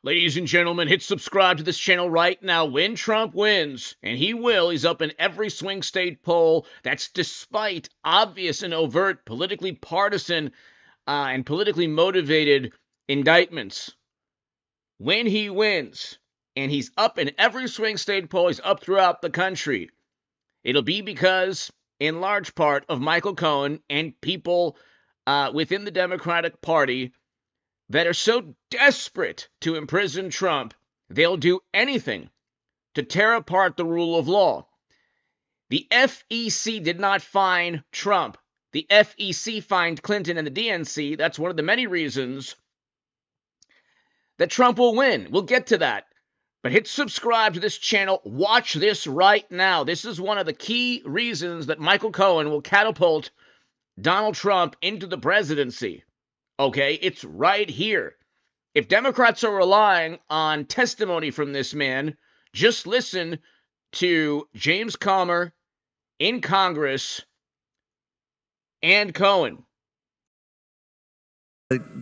Ladies and gentlemen, hit subscribe to this channel right now. When Trump wins, and he will, he's up in every swing state poll. That's despite obvious and overt politically partisan and politically motivated indictments. When he wins, and he's up in every swing state poll, he's up throughout the country, it'll be because, in large part, of Michael Cohen and people within the Democratic Party that are so desperate to imprison Trump, they'll do anything to tear apart the rule of law. The FEC did not fine Trump. The FEC fined Clinton and the DNC. That's one of the many reasons that Trump will win. We'll get to that. But hit subscribe to this channel. Watch this right now. This is one of the key reasons that Michael Cohen will catapult Donald Trump into the presidency. Okay, it's right here. If Democrats are relying on testimony from this man, just listen to James Comer in Congress and Cohen.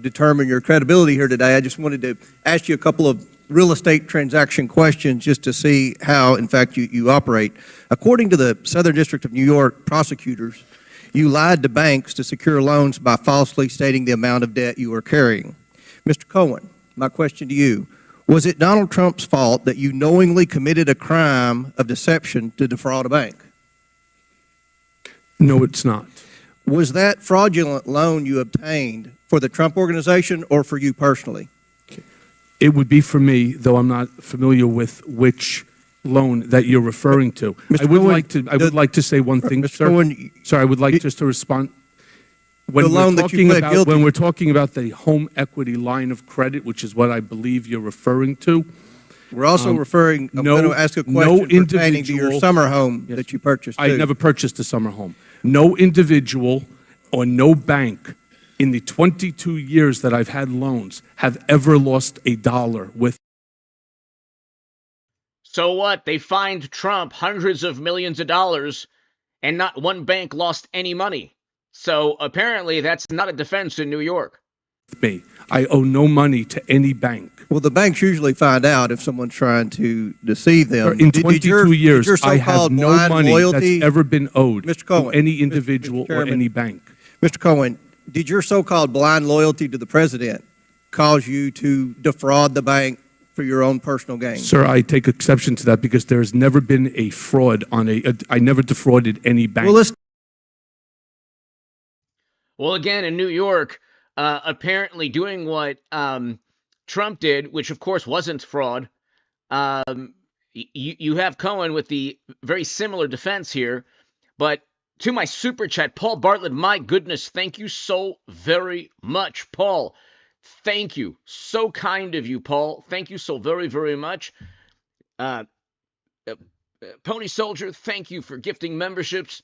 Determine your credibility here today. I just wanted to ask you a couple of real estate transaction questions just to see how, in fact, you operate. According to the Southern District of New York prosecutors, you lied to banks to secure loans by falsely stating the amount of debt you were carrying. Mr. Cohen, my question to you, was it Donald Trump's fault that you knowingly committed a crime of deception to defraud a bank? No, it's not. Was that fraudulent loan you obtained for the Trump organization or for you personally? It would be for me, though I'm not familiar with which loan that you're referring to. I would like to say one thing, sir. Cohen, Sorry, I would like just to respond. The loan that you pled guilty. When we're talking about the home equity line of credit, which is what I believe you're referring to, we're also I'm going to ask a question pertaining to your summer home that you purchased. I never purchased a summer home. No individual or no bank in the 22 years that I've had loans have ever lost a dollar with. So what? They fined Trump hundreds of millions of dollars, and not one bank lost any money. So apparently that's not a defense in New York. Me. I owe no money to any bank. Well, the banks usually find out if someone's trying to deceive them. In 22 years, I have no money that's ever been owed to any individual or any bank. Mr. Cohen, did your so-called blind loyalty to the president cause you to defraud the bank for your own personal gain? Sir, I take exception to that because there has never been a fraud on I never defrauded any bank. Well, again, in New York, apparently doing what Trump did, which of course wasn't fraud, you have Cohen with the very similar defense here. But to my super chat, Paul Bartlett, my goodness, thank you so very much, Paul. Thank you. So kind of you, Paul. Thank you so very, very much. Pony Soldier, thank you for gifting memberships.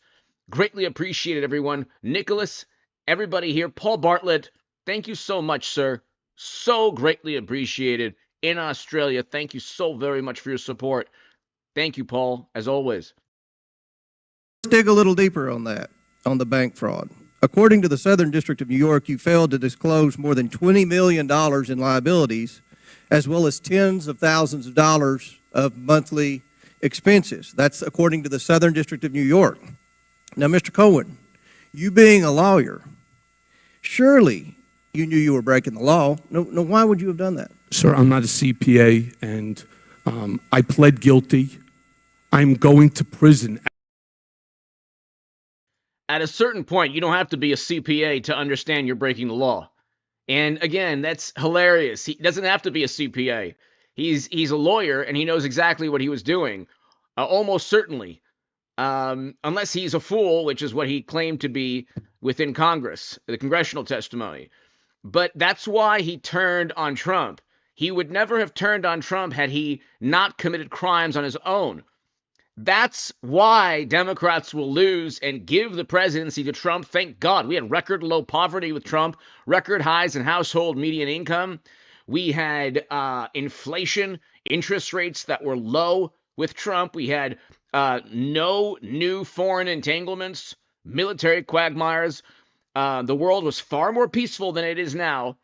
Greatly appreciated, everyone. Nicholas, everybody here. Paul Bartlett, thank you so much, sir. So greatly appreciated. In Australia, thank you so very much for your support. Thank you, Paul, as always. Let's dig a little deeper on that, on the bank fraud. According to the Southern District of New York, you failed to disclose more than $20 million in liabilities, as well as tens of thousands of dollars of monthly expenses. That's according to the Southern District of New York. Now, Mr. Cohen, you being a lawyer, surely you knew you were breaking the law. No, why would you have done that? Sir, I'm not a CPA, and I pled guilty. I'm going to prison. At a certain point, you don't have to be a CPA to understand you're breaking the law. And again, that's hilarious. He doesn't have to be a CPA. He's a lawyer, and he knows exactly what he was doing, almost certainly. Unless he's a fool, which is what he claimed to be within Congress, the congressional testimony. But that's why he turned on Trump. He would never have turned on Trump had he not committed crimes on his own. That's why Democrats will lose and give the presidency to Trump. Thank God. We had record low poverty with Trump, record highs in household median income. We had inflation, interest rates that were low with Trump. We had no new foreign entanglements, military quagmires. The world was far more peaceful than it is now.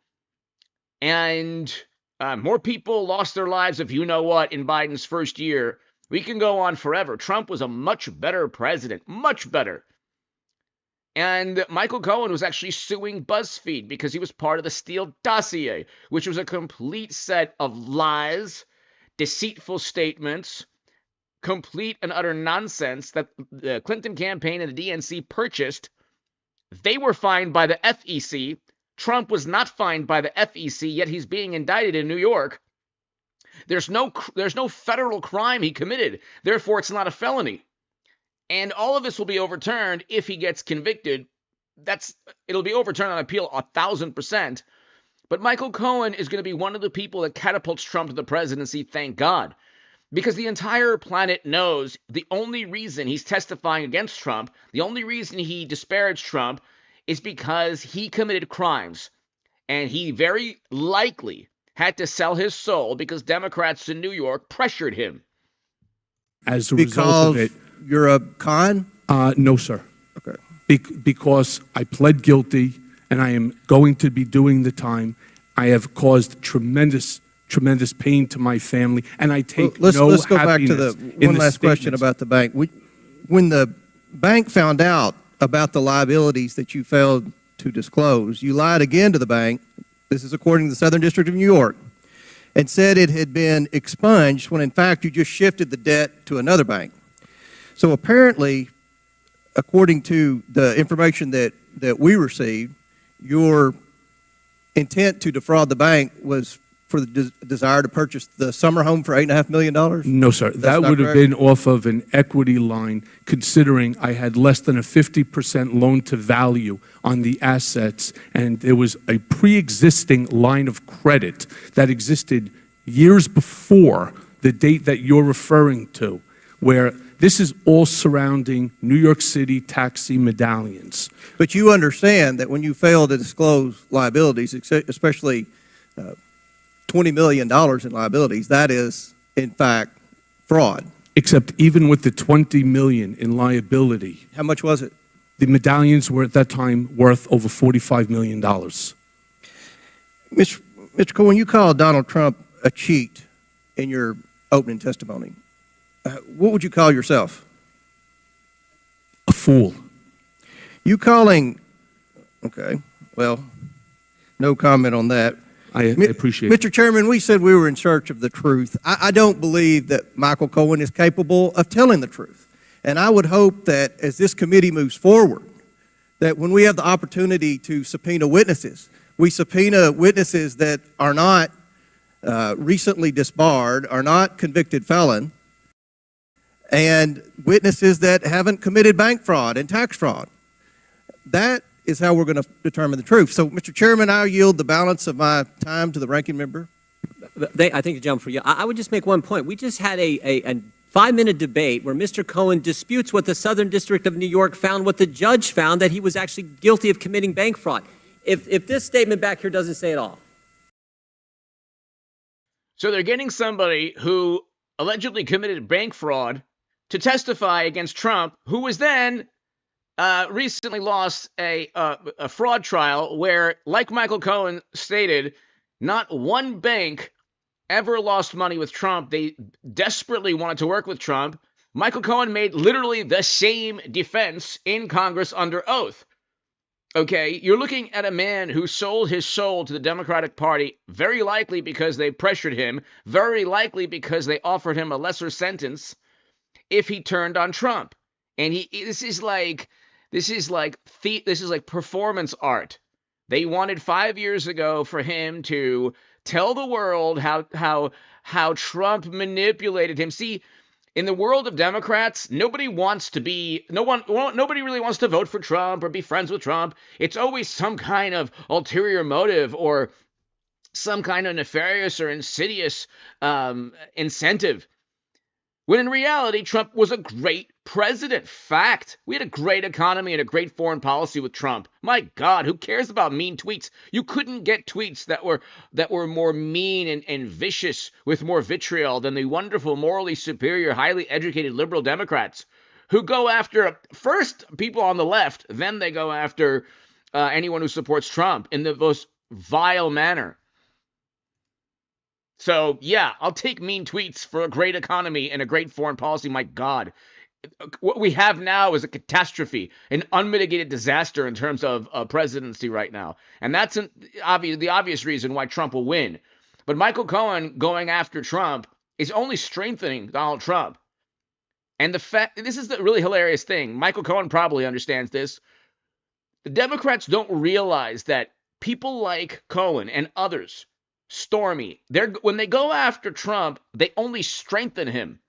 And More people lost their lives, if you know what, in Biden's first year. We can go on forever. Trump was a much better president, much better. And Michael Cohen was actually suing BuzzFeed because he was part of the Steele dossier, which was a complete set of lies, deceitful statements, complete and utter nonsense that the Clinton campaign and the DNC purchased. They were fined by the FEC. Trump was not fined by the FEC, yet he's being indicted in New York. There's no federal crime he committed. Therefore, it's not a felony. And all of this will be overturned if he gets convicted. It'll be overturned on appeal 1,000%. But Michael Cohen is going to be one of the people that catapults Trump to the presidency, thank God. Because the entire planet knows the only reason he's testifying against Trump, the only reason he disparaged Trump, is because he committed crimes. And he very likely had to sell his soul because Democrats in New York pressured him. As a result of it. You're a con? No, sir. Okay. Because I pled guilty and I am going to be doing the time. I have caused tremendous pain to my family, and I take let's go back to the one last question about the bank. When the bank found out about the liabilities that you failed to disclose, you lied again to the bank. This is according to the Southern District of New York, and said it had been expunged when in fact you just shifted the debt to another bank. So apparently, according to the information that we received, your intent to defraud the bank was for the desire to purchase the summer home for $8.5 million? No, sir. That would have been off of an equity line, considering I had less than a 50% loan to value on the assets, and there was a pre-existing line of credit that existed years before the date that you're referring to, where this is all surrounding New York City taxi medallions. But you understand that when you fail to disclose liabilities, especially $20 million in liabilities, that is, in fact, fraud. Except even with the $20 million in liability. How much was it? The medallions were at that time worth over $45 million. Mr. Cohen, you called Donald Trump a cheat in your opening testimony. What would you call yourself? A fool. You calling, okay, well, no comment on that. I appreciate it. Mr. Chairman, we said we were in search of the truth. I don't believe that Michael Cohen is capable of telling the truth. And I would hope that as this committee moves forward, that when we have the opportunity to subpoena witnesses, we subpoena witnesses that are not recently disbarred, are not convicted felon, and witnesses that haven't committed bank fraud and tax fraud. That is how we're going to determine the truth. So, Mr. Chairman, I'll yield the balance of my time to the ranking member. I think, John, for you, I would just make one point. We just had a 5-minute debate where Mr. Cohen disputes what the Southern District of New York found, what the judge found, that he was actually guilty of committing bank fraud. If this statement back here doesn't say it all. So they're getting somebody who allegedly committed bank fraud to testify against Trump, who was then recently lost a fraud trial where, like Michael Cohen stated, not one bank ever lost money with Trump. They desperately wanted to work with Trump. Michael Cohen made literally the same defense in Congress under oath. Okay, you're looking at a man who sold his soul to the Democratic Party, very likely because they pressured him, very likely because they offered him a lesser sentence if he turned on Trump. And this is like performance art. They wanted 5 years ago for him to tell the world how Trump manipulated him. See, in the world of Democrats, nobody really wants to vote for Trump or be friends with Trump. It's always some kind of ulterior motive or some kind of nefarious or insidious incentive. When in reality, Trump was a great president. Fact. We had a great economy and a great foreign policy with Trump. My God, who cares about mean tweets? You couldn't get tweets that were more mean and vicious with more vitriol than the wonderful, morally superior, highly educated liberal Democrats who go after first people on the left, then they go after anyone who supports Trump in the most vile manner. So, yeah, I'll take mean tweets for a great economy and a great foreign policy. My God. What we have now is a catastrophe, an unmitigated disaster in terms of presidency right now. And that's the obvious reason why Trump will win. But Michael Cohen going after Trump is only strengthening Donald Trump. And the fact, this is the really hilarious thing. Michael Cohen probably understands this. The Democrats don't realize that people like Cohen and others, Stormy, when they go after Trump, they only strengthen him.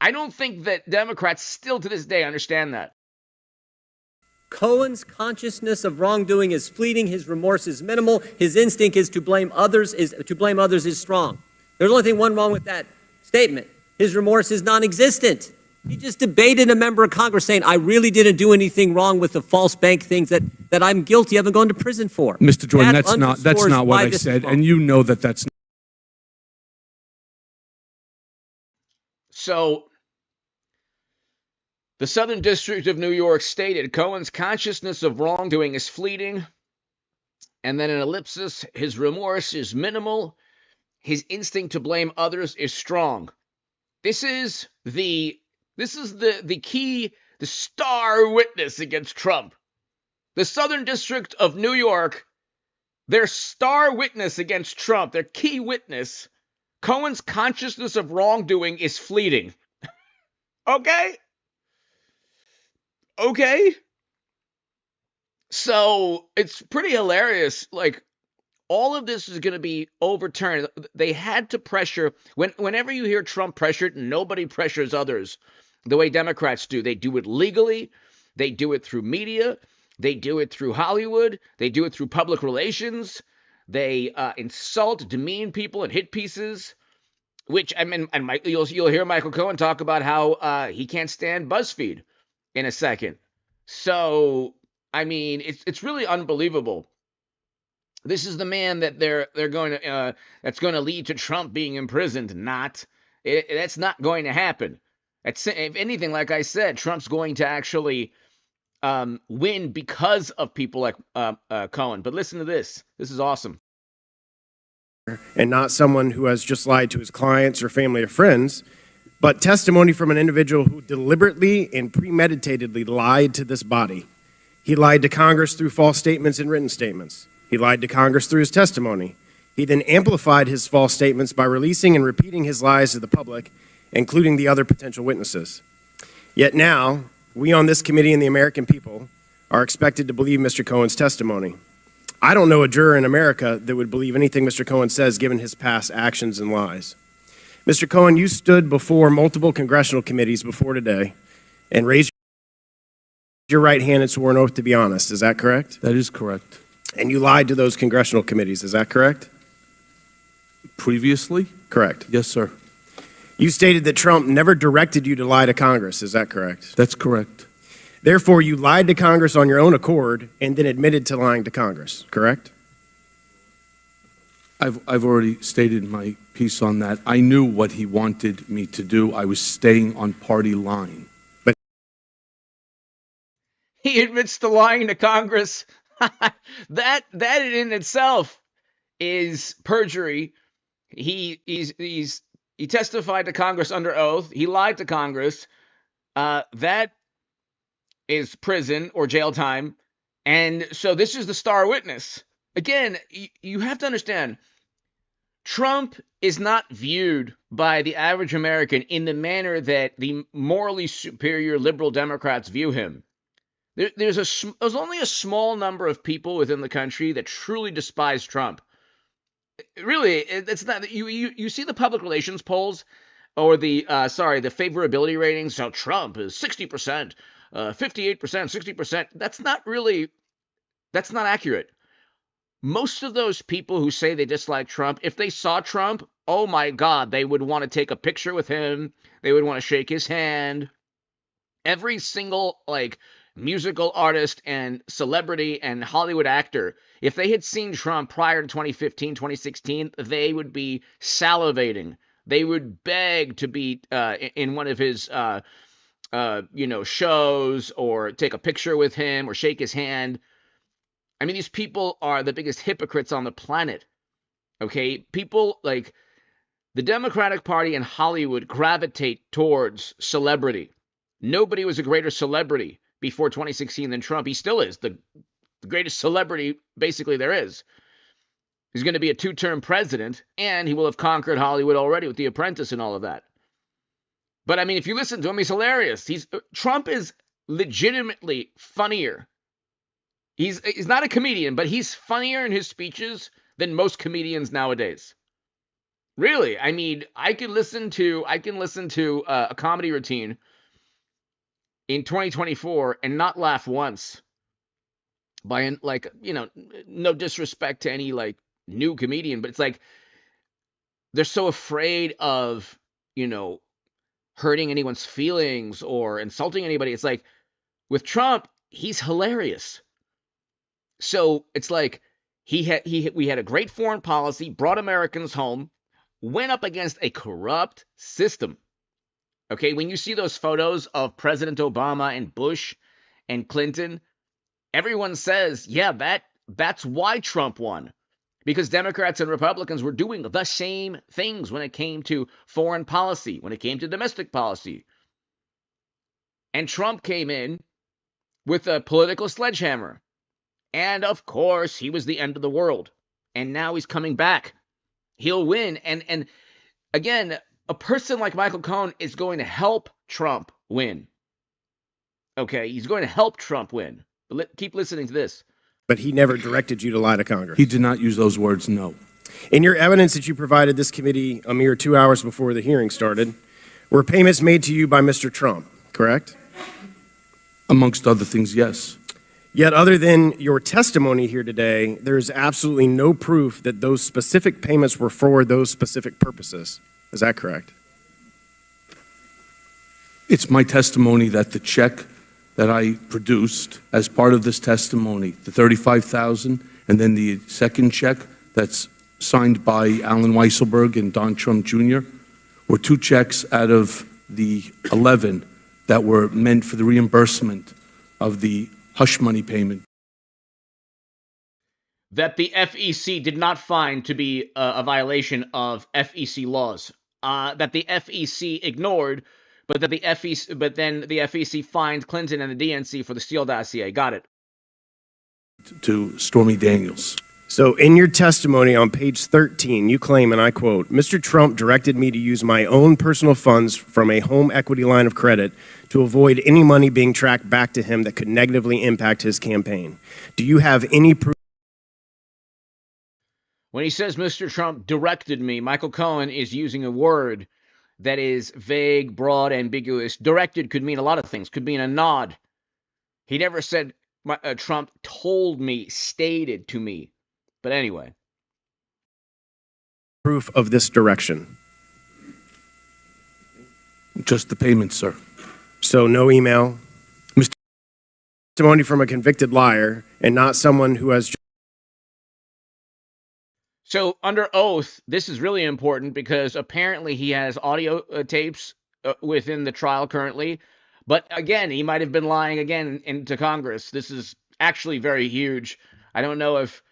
I don't think that Democrats still to this day understand that. Cohen's consciousness of wrongdoing is fleeting. His remorse is minimal. His instinct is to blame others. Is strong. There's only one wrong with that statement. His remorse is non-existent. He just debated a member of Congress saying, "I really didn't do anything wrong with the false bank things that I'm guilty of and going to prison for." Mr. Jordan, that's not what I said, and you know that that's not. So, the Southern District of New York stated Cohen's consciousness of wrongdoing is fleeting, and then an ellipsis, his remorse is minimal, his instinct to blame others is strong. This is the key, the star witness against Trump. The Southern District of New York, their star witness against Trump, their key witness, Cohen's consciousness of wrongdoing is fleeting. Okay? So it's pretty hilarious. Like, all of this is going to be overturned. They had to pressure. Whenever you hear Trump pressured, nobody pressures others the way Democrats do. They do it legally. They do it through media. They do it through Hollywood. They do it through public relations. They insult, demean people in hit pieces. Which, I mean, and you'll hear Michael Cohen talk about how he can't stand BuzzFeed in a second. So, I mean, it's really unbelievable. This is the man that they're going to that's going to lead to Trump being imprisoned. That's not going to happen. If anything, like I said, Trump's going to actually win because of people like Cohen. But listen to this. This is awesome. And not someone who has just lied to his clients or family or friends, but testimony from an individual who deliberately and premeditatedly lied to this body. He lied to Congress through false statements and written statements. He lied to Congress through his testimony. He then amplified his false statements by releasing and repeating his lies to the public, including the other potential witnesses. Yet now, we on this committee and the American people are expected to believe Mr. Cohen's testimony. I don't know a juror in America that would believe anything Mr. Cohen says given his past actions and lies. Mr. Cohen, you stood before multiple congressional committees before today and raised your right hand and swore an oath to be honest. Is that correct? That is correct. And you lied to those congressional committees. Is that correct? Previously? Correct. Yes, sir. You stated that Trump never directed you to lie to Congress. Is that correct? That's correct. Therefore, you lied to Congress on your own accord and then admitted to lying to Congress, correct? I've already stated my piece on that. I knew what he wanted me to do. I was staying on party line. But he admits to lying to Congress. that in itself is perjury. He testified to Congress under oath. He lied to Congress. That is prison or jail time. And so this is the star witness. Again, you have to understand, Trump is not viewed by the average American in the manner that the morally superior liberal Democrats view him. There's only a small number of people within the country that truly despise Trump. Really, it's not. You see the public relations polls or the favorability ratings. So Trump is 60%, 58%, 60%. That's not accurate. Most of those people who say they dislike Trump, if they saw Trump, oh my God, they would want to take a picture with him. They would want to shake his hand. Every single musical artist and celebrity and Hollywood actor, if they had seen Trump prior to 2015, 2016, they would be salivating. They would beg to be in one of his shows or take a picture with him or shake his hand. I mean, these people are the biggest hypocrites on the planet. Okay, people like the Democratic Party and Hollywood gravitate towards celebrity. Nobody was a greater celebrity before 2016 than Trump. He still is the greatest celebrity basically there is. He's going to be a two-term president, and he will have conquered Hollywood already with The Apprentice and all of that. But I mean, if you listen to him, he's hilarious. Trump is legitimately funnier. He's not a comedian, but he's funnier in his speeches than most comedians nowadays. Really, I mean, I can listen to a comedy routine in 2024 and not laugh once. By like, no disrespect to any like new comedian, but it's like they're so afraid of, hurting anyone's feelings or insulting anybody. It's like with Trump, he's hilarious. So it's like we had a great foreign policy, brought Americans home, went up against a corrupt system. Okay, when you see those photos of President Obama and Bush and Clinton, everyone says, yeah, that's why Trump won. Because Democrats and Republicans were doing the same things when it came to foreign policy, when it came to domestic policy. And Trump came in with a political sledgehammer. And of course, he was the end of the world. And now he's coming back. He'll win. And again, a person like Michael Cohen is going to help Trump win. Okay, he's going to help Trump win. But keep listening to this. But he never directed you to lie to Congress. He did not use those words, no. In your evidence that you provided this committee a mere 2 hours before the hearing started, were payments made to you by Mr. Trump, correct? Amongst other things, yes. Yet other than your testimony here today, there is absolutely no proof that those specific payments were for those specific purposes. Is that correct? It's my testimony that the check that I produced as part of this testimony, the $35,000, and then the second check that's signed by Alan Weisselberg and Don Trump Jr., were two checks out of the 11 that were meant for the reimbursement of the hush money payment. That the FEC did not find to be a violation of FEC laws. That the FEC ignored, but then the FEC fined Clinton and the DNC for the Steele dossier. Got it. To Stormy Daniels. So in your testimony on page 13, you claim, and I quote, Mr. Trump directed me to use my own personal funds from a home equity line of credit to avoid any money being tracked back to him that could negatively impact his campaign. Do you have any proof? When he says Mr. Trump directed me, Michael Cohen is using a word that is vague, broad, ambiguous. Directed could mean a lot of things. Could mean a nod. He never said Trump told me, stated to me. But anyway. Proof of this direction? Just the payment, sir. So no email? Mr. Testimony from a convicted liar and not someone who has... So under oath, this is really important because apparently he has audio tapes within the trial currently. But again, he might have been lying again into Congress. This is actually very huge. I don't know if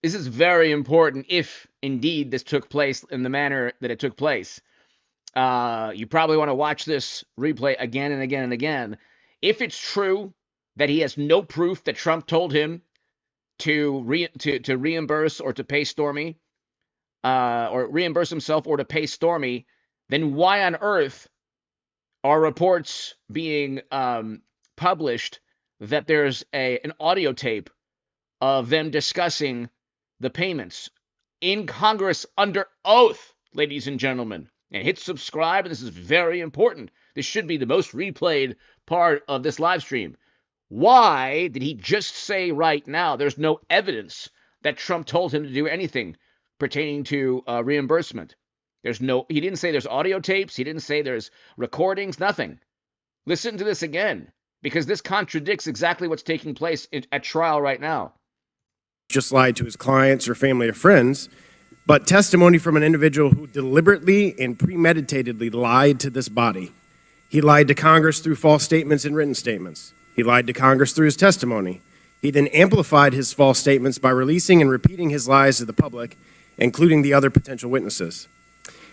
this is very important if indeed this took place in the manner that it took place. You probably want to watch this replay again and again and again. If it's true that he has no proof that Trump told him to reimburse or to pay Stormy, or reimburse himself or to pay Stormy, then why on earth are reports being published that there's an audio tape of them discussing the payments in Congress under oath, ladies and gentlemen? And hit subscribe, and this is very important. This should be the most replayed part of this live stream. Why did he just say right now there's no evidence that Trump told him to do anything pertaining to reimbursement? He didn't say there's audio tapes. He didn't say there's recordings, nothing. Listen to this again, because this contradicts exactly what's taking place at trial right now. Just lied to his clients or family or friends, but testimony from an individual who deliberately and premeditatedly lied to this body. He lied to Congress through false statements and written statements. He lied to Congress through his testimony. He then amplified his false statements by releasing and repeating his lies to the public including the other potential witnesses.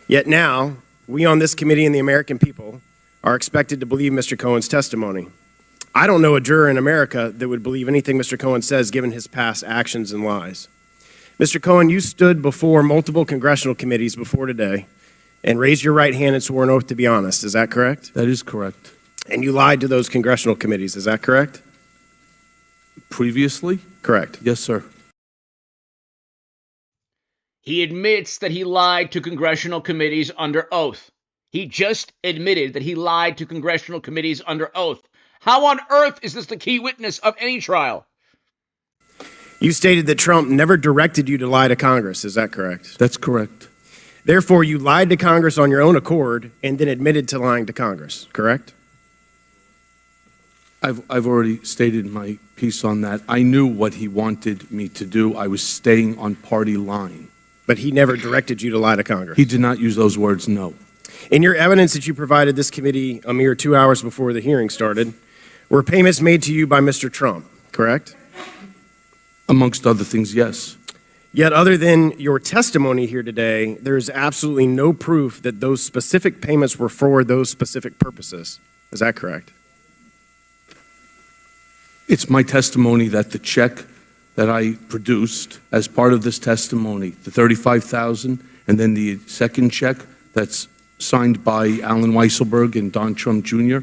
Yet now, we on this committee and the American people are expected to believe Mr. Cohen's testimony. I don't know a juror in America that would believe anything Mr. Cohen says given his past actions and lies. Mr. Cohen, you stood before multiple congressional committees before today and raised your right hand and swore an oath to be honest. Is that correct? That is correct. And you lied to those congressional committees. Is that correct? Previously? Correct. Yes, sir. He admits that he lied to congressional committees under oath. He just admitted that he lied to congressional committees under oath. How on earth is this the key witness of any trial? You stated that Trump never directed you to lie to Congress. Is that correct? That's correct. Therefore, you lied to Congress on your own accord and then admitted to lying to Congress, correct? I've already stated my piece on that. I knew what he wanted me to do. I was staying on party line. But he never directed you to lie to Congress. He did not use those words, no. In your evidence that you provided this committee a mere 2 hours before the hearing started, were payments made to you by Mr. Trump, correct? Amongst other things, yes. Yet other than your testimony here today, there is absolutely no proof that those specific payments were for those specific purposes. Is that correct? It's my testimony that the check that I produced as part of this testimony, the $35,000, and then the second check that's signed by Alan Weisselberg and Don Trump Jr.,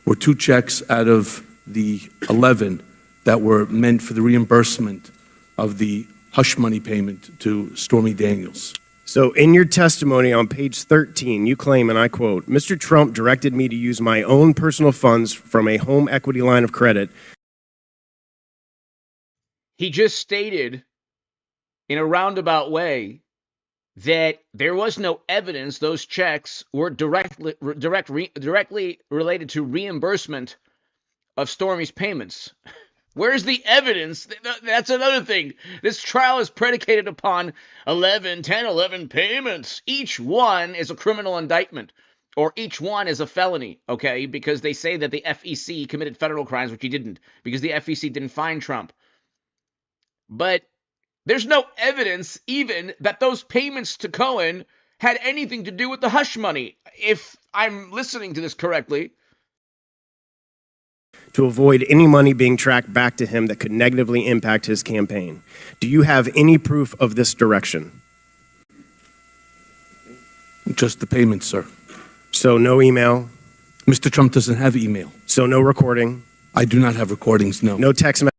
were two checks out of the 11 that were meant for the reimbursement of the hush money payment to Stormy Daniels. So in your testimony on page 13, you claim, and I quote, Mr. Trump directed me to use my own personal funds from a home equity line of credit. He just stated in a roundabout way that there was no evidence those checks were directly related to reimbursement of Stormy's payments. Where's the evidence? That's another thing. This trial is predicated upon 11 payments. Each one is a criminal indictment, or each one is a felony, okay? Because they say that the FEC committed federal crimes, which he didn't, because the FEC didn't find Trump. But there's no evidence even that those payments to Cohen had anything to do with the hush money, if I'm listening to this correctly. To avoid any money being tracked back to him that could negatively impact his campaign. Do you have any proof of this direction? Just the payment, sir. So no email? Mr. Trump doesn't have email. So no recording? I do not have recordings, no. No text message?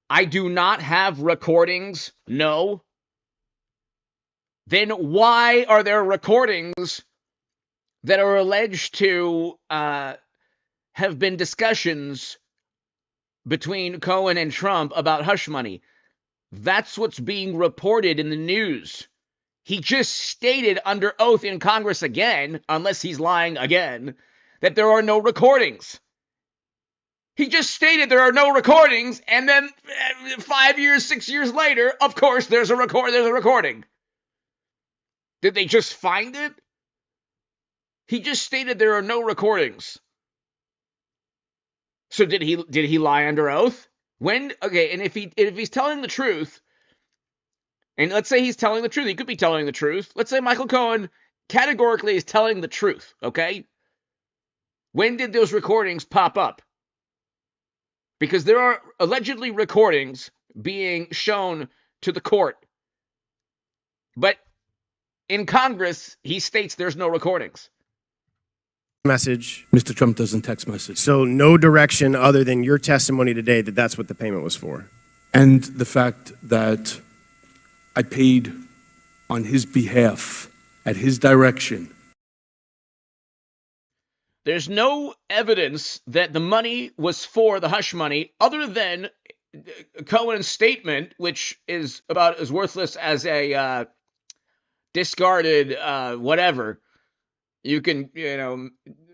I do not have recordings, no. Then why are there recordings that are alleged to have been discussions between Cohen and Trump about hush money? That's what's being reported in the news. He just stated under oath in Congress again, unless he's lying again, that there are no recordings. He just stated there are no recordings, and then 5 years, 6 years later, of course, there's a recording. Did they just find it? He just stated there are no recordings. So did he lie under oath? When? Okay, and if he's telling the truth, and let's say he's telling the truth, he could be telling the truth. Let's say Michael Cohen categorically is telling the truth, okay? When did those recordings pop up? Because there are allegedly recordings being shown to the court. But in Congress, he states there's no recordings. Message. Mr. Trump doesn't text message. So no direction other than your testimony today that that's what the payment was for. And the fact that I paid on his behalf, at his direction. There's no evidence that the money was for the hush money other than Cohen's statement, which is about as worthless as a discarded whatever. You can,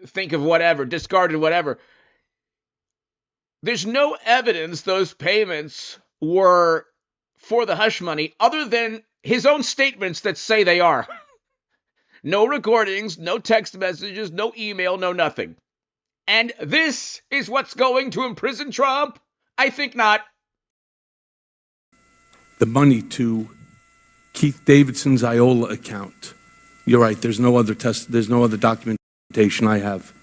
think of whatever, discarded whatever. There's no evidence those payments were for the hush money other than his own statements that say they are. No recordings, no text messages, no email, no nothing. And this is what's going to imprison Trump? I think not. the money to Keith Davidson's IOLA account. You're right, there's no other documentation I have.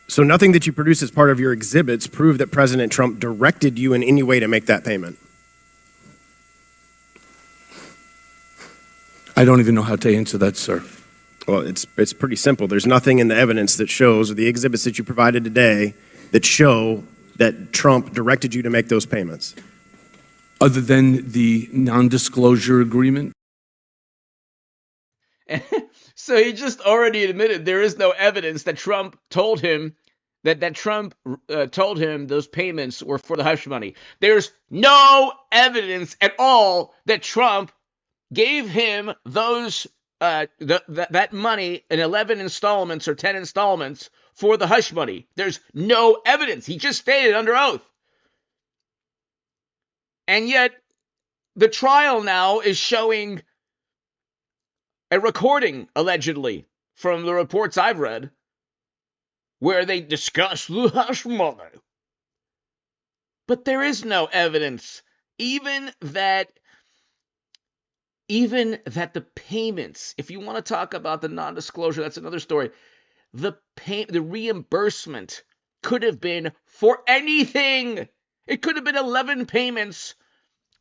So nothing that you produce as part of your exhibits prove that President Trump directed you in any way to make that payment? I don't even know how to answer that, sir. Well, it's pretty simple. There's nothing in the evidence that shows, or the exhibits that you provided today, that show that Trump directed you to make those payments. Other than the non-disclosure agreement? So he just already admitted there is no evidence that Trump told him told him those payments were for the hush money. There's no evidence at all that Trump gave him those that money in 11 installments or 10 installments for the hush money. There's no evidence. He just stated under oath. And yet the trial now is showing a recording, allegedly, from the reports I've read, where they discuss the hush money. But there is no evidence, even that the payments, if you want to talk about the non-disclosure, that's another story. The reimbursement could have been for anything. It could have been 11 payments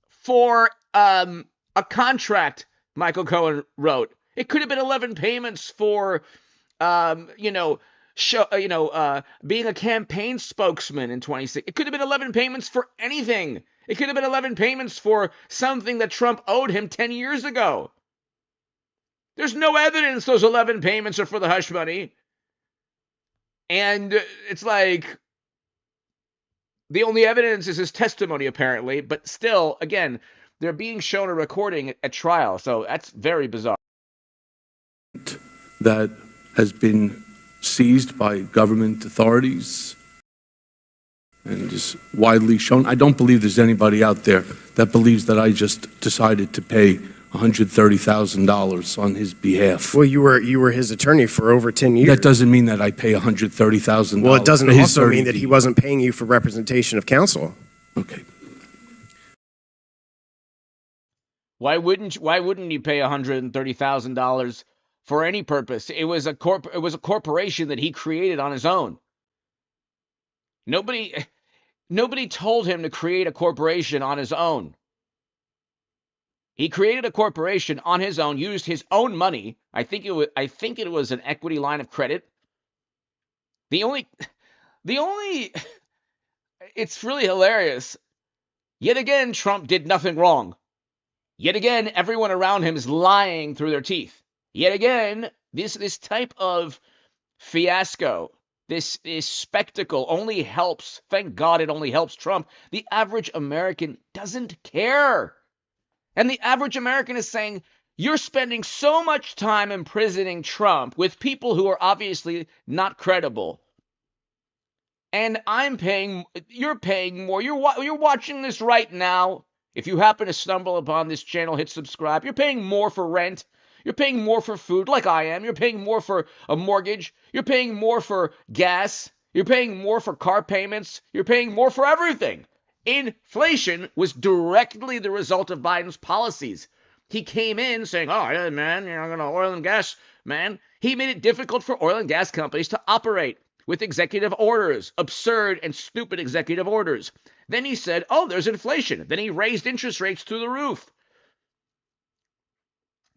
for a contract Michael Cohen wrote. It could have been 11 payments for, being a campaign spokesman in 2016. It could have been 11 payments for anything. It could have been 11 payments for something that Trump owed him 10 years ago. There's no evidence those 11 payments are for the hush money. And it's like, the only evidence is his testimony, apparently. But still, again, they're being shown a recording at trial. So that's very bizarre. That has been seized by government authorities and is widely shown. I don't believe there's anybody out there that believes that I just decided to pay $130,000 on his behalf. Well, you were his attorney for over 10 years. That doesn't mean that I pay $130,000. Well, it doesn't also mean that he wasn't paying you for representation of counsel. Okay. Why wouldn't you pay $130,000 for any purpose? It was a corporation that he created on his own. Nobody told him to create a corporation on his own. He created a corporation on his own, used his own money. I think it was an equity line of credit. The only it's really hilarious. Yet again, Trump did nothing wrong. Yet again, everyone around him is lying through their teeth. Yet again, this type of fiasco, this spectacle only helps, thank God it only helps Trump. The average American doesn't care. And the average American is saying, you're spending so much time imprisoning Trump with people who are obviously not credible. And you're paying more. You're watching this right now. If you happen to stumble upon this channel, hit subscribe. You're paying more for rent. You're paying more for food, like I am. You're paying more for a mortgage. You're paying more for gas. You're paying more for car payments. You're paying more for everything. Inflation was directly the result of Biden's policies. He came in saying, oh, yeah, man, you're going to oil and gas, man. He made it difficult for oil and gas companies to operate with executive orders, absurd and stupid executive orders. Then he said, oh, there's inflation. Then he raised interest rates through the roof.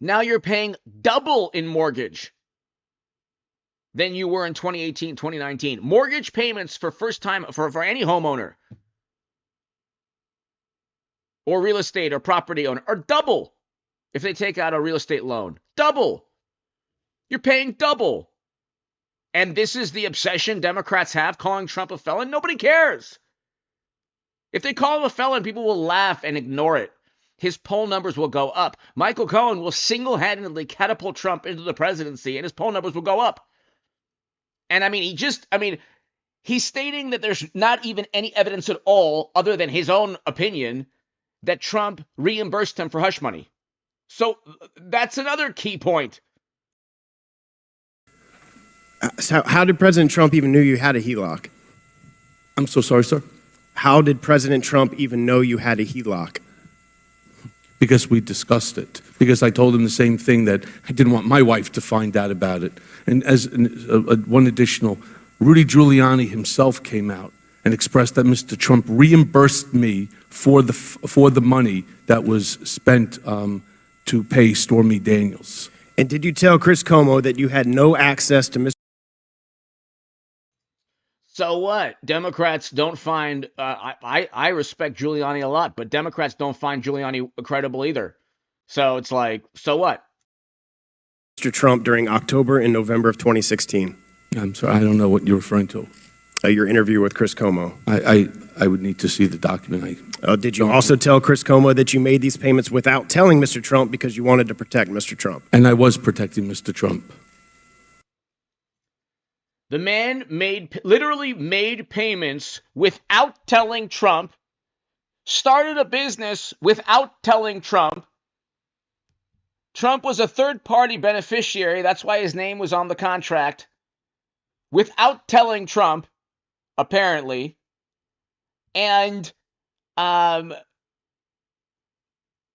Now you're paying double in mortgage than you were in 2018, 2019. Mortgage payments for first time for any homeowner or real estate or property owner are double if they take out a real estate loan. Double. You're paying double. And this is the obsession Democrats have, calling Trump a felon. Nobody cares. If they call him a felon, people will laugh and ignore it. His poll numbers will go up. Michael Cohen will single-handedly catapult Trump into the presidency, and his poll numbers will go up. And he's stating that there's not even any evidence at all, other than his own opinion, that Trump reimbursed him for hush money. So that's another key point. So how did President Trump even know you had a HELOC? I'm so sorry, sir. How did President Trump even know you had a HELOC? because we discussed it, because I told him the same thing, that I didn't want my wife to find out about it. And as one additional, Rudy Giuliani himself came out and expressed that Mr. Trump reimbursed me for the money that was spent to pay Stormy Daniels. And did you tell Chris Cuomo that you had no access to Mr. So what? Democrats don't find, I respect Giuliani a lot, but Democrats don't find Giuliani credible either. So it's like, so what? Trump during October and November of 2016? I'm sorry, I don't know what you're referring to. Your interview with Chris Cuomo. I would need to see the document. Did you also tell Chris Cuomo that you made these payments without telling Mr. Trump because you wanted to protect Mr. Trump? And I was protecting Mr. Trump. The man literally made payments without telling Trump, started a business without telling Trump. Trump was a third-party beneficiary. That's why his name was on the contract. Without telling Trump, apparently. And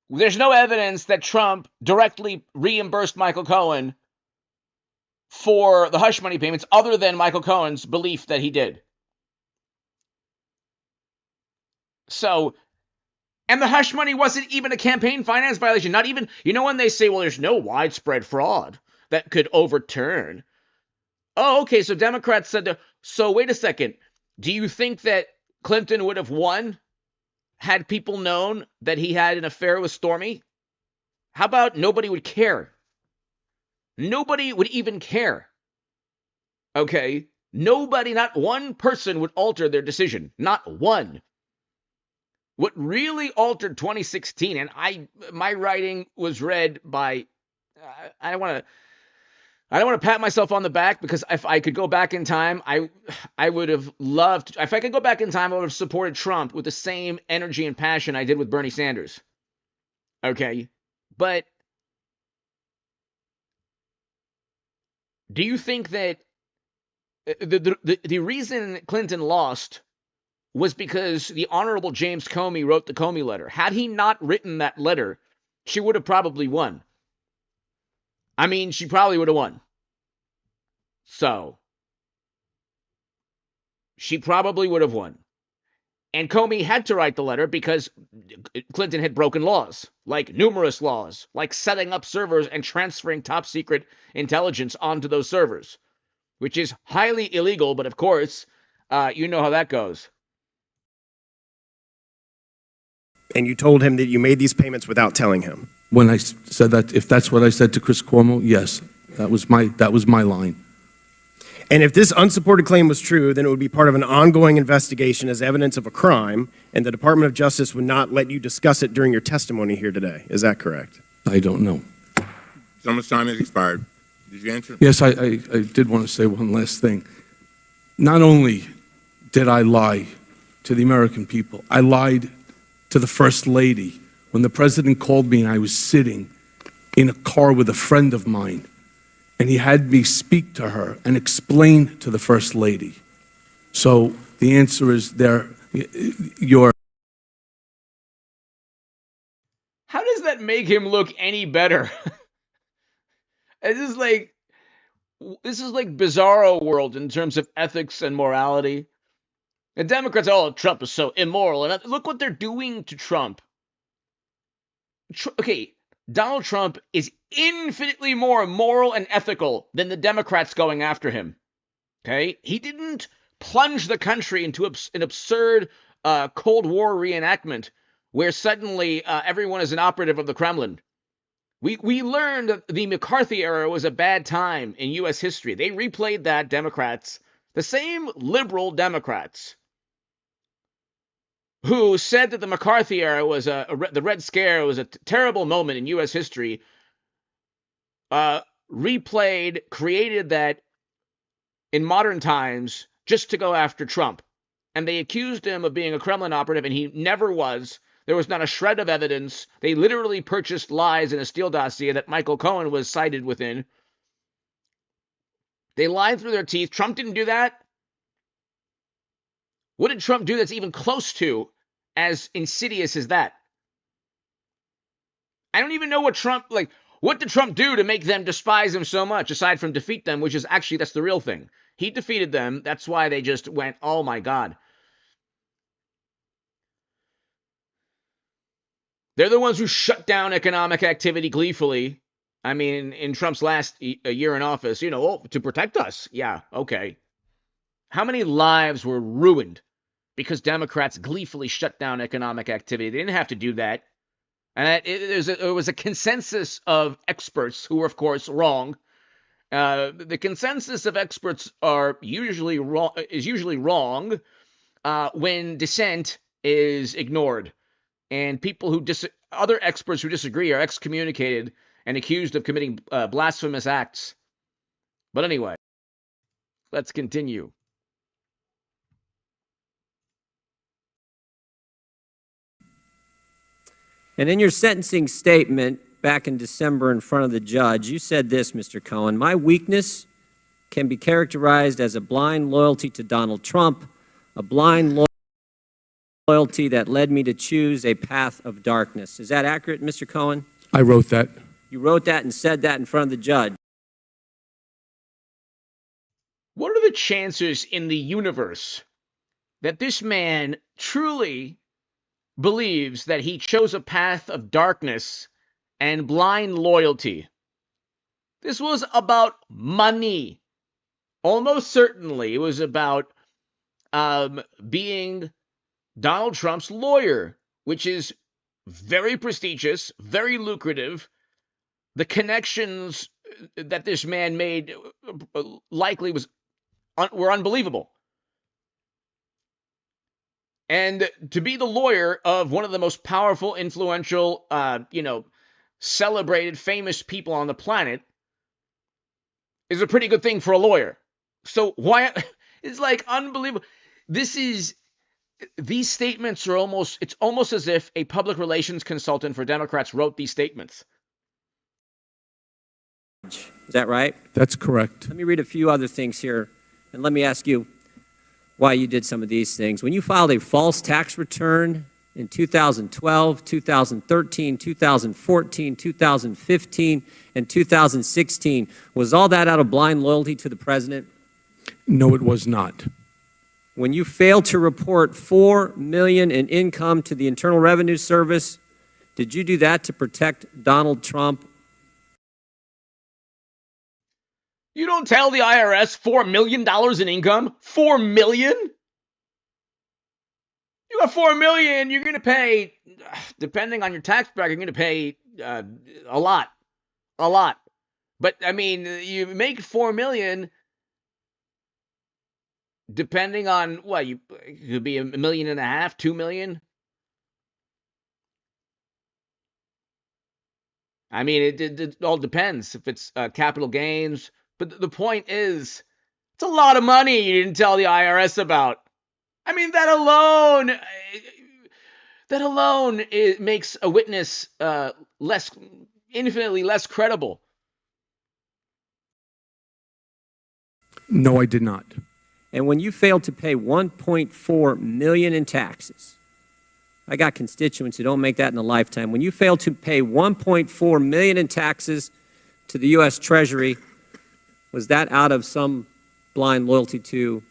there's no evidence that Trump directly reimbursed Michael Cohen for the hush money payments other than Michael Cohen's belief that he did. So, and the hush money wasn't even a campaign finance violation. Not even, when they say, well, there's no widespread fraud that could overturn. Oh, okay, so Democrats said, so wait a second. Do you think that Clinton would have won had people known that he had an affair with Stormy? How about nobody would care? Nobody would even care. Okay? Nobody, not one person would alter their decision. Not one. What really altered 2016, and my writing was read by, I don't want to pat myself on the back, because if I could go back in time, I would have loved, if I could go back in time, I would have supported Trump with the same energy and passion I did with Bernie Sanders. Okay? But do you think that the reason Clinton lost was because the Honorable James Comey wrote the Comey letter? Had he not written that letter, she would have probably won. I mean, she probably would have won. So, she probably would have won. And Comey had to write the letter because Clinton had broken laws, like numerous laws, like setting up servers and transferring top secret intelligence onto those servers, which is highly illegal, but of course, you know how that goes. And you told him that you made these payments without telling him? When I said that, if that's what I said to Chris Cuomo, yes, that was my line. And if this unsupported claim was true, then it would be part of an ongoing investigation as evidence of a crime, and the Department of Justice would not let you discuss it during your testimony here today. Is that correct? I don't know. Someone's time has expired. Did you answer? Yes, I did want to say one last thing. Not only did I lie to the American people, I lied to the First Lady. When the president called me and I was sitting in a car with a friend of mine, and he had me speak to her and explain to the First Lady. So the answer is How does that make him look any better? This is like bizarro world in terms of ethics and morality. The Democrats, Trump is so immoral. And look what they're doing to Trump. Okay, Donald Trump is infinitely more moral and ethical than the Democrats going after him. Okay? He didn't plunge the country into an absurd Cold War reenactment where suddenly everyone is an operative of the Kremlin. We learned that the McCarthy era was a bad time in U.S. history. They replayed that, Democrats. The same liberal Democrats who said that the McCarthy era was the Red Scare was a terrible moment in U.S. history, created that in modern times just to go after Trump. And they accused him of being a Kremlin operative, and he never was. There was not a shred of evidence. They literally purchased lies in a Steele dossier that Michael Cohen was cited within. They lied through their teeth. Trump didn't do that. What did Trump do that's even close to as insidious as that? I don't even know what what did Trump do to make them despise him so much, aside from defeat them, which is actually, that's the real thing. He defeated them. That's why they just went, oh my God. They're the ones who shut down economic activity gleefully. I mean, in Trump's last year in office, to protect us. Yeah, okay. How many lives were ruined because Democrats gleefully shut down economic activity? They didn't have to do that. And it was a consensus of experts who were, of course, wrong. The consensus of experts is usually wrong when dissent is ignored. And people other experts who disagree are excommunicated and accused of committing blasphemous acts. But anyway, let's continue. And in your sentencing statement back in December in front of the judge, you said this, Mr. Cohen: my weakness can be characterized as a blind loyalty to Donald Trump, a blind loyalty that led me to choose a path of darkness. Is that accurate, Mr. Cohen? I wrote that. You wrote that and said that in front of the judge. What are the chances in the universe that this man truly believes that he chose a path of darkness and blind loyalty? This was about money. Almost certainly it was about being Donald Trump's lawyer, which is very prestigious, very lucrative. The connections that this man made likely were unbelievable. And to be the lawyer of one of the most powerful, influential, celebrated, famous people on the planet is a pretty good thing for a lawyer. So why? It's like unbelievable. These statements are it's almost as if a public relations consultant for Democrats wrote these statements. Is that right? That's correct. Let me read a few other things here, and let me ask you why you did some of these things. When you filed a false tax return in 2012, 2013, 2014, 2015, and 2016, was all that out of blind loyalty to the president? No, it was not. When you failed to report $4 million in income to the Internal Revenue Service, did you do that to protect Donald Trump? You don't tell the IRS $4 million in income? $4 million? You got $4 million, you're going to pay, depending on your tax bracket, you're going to pay a lot. A lot. But, I mean, you make $4 million, depending on, it could be $1.5 million, $2 million. I mean, it all depends if it's capital gains. But the point is, it's a lot of money you didn't tell the IRS about. I mean, that alone makes a witness infinitely less credible. No, I did not. And when you failed to pay $1.4 million in taxes, I got constituents who don't make that in a lifetime. When you failed to pay $1.4 million in taxes to the U.S. Treasury, was that out of some blind loyalty to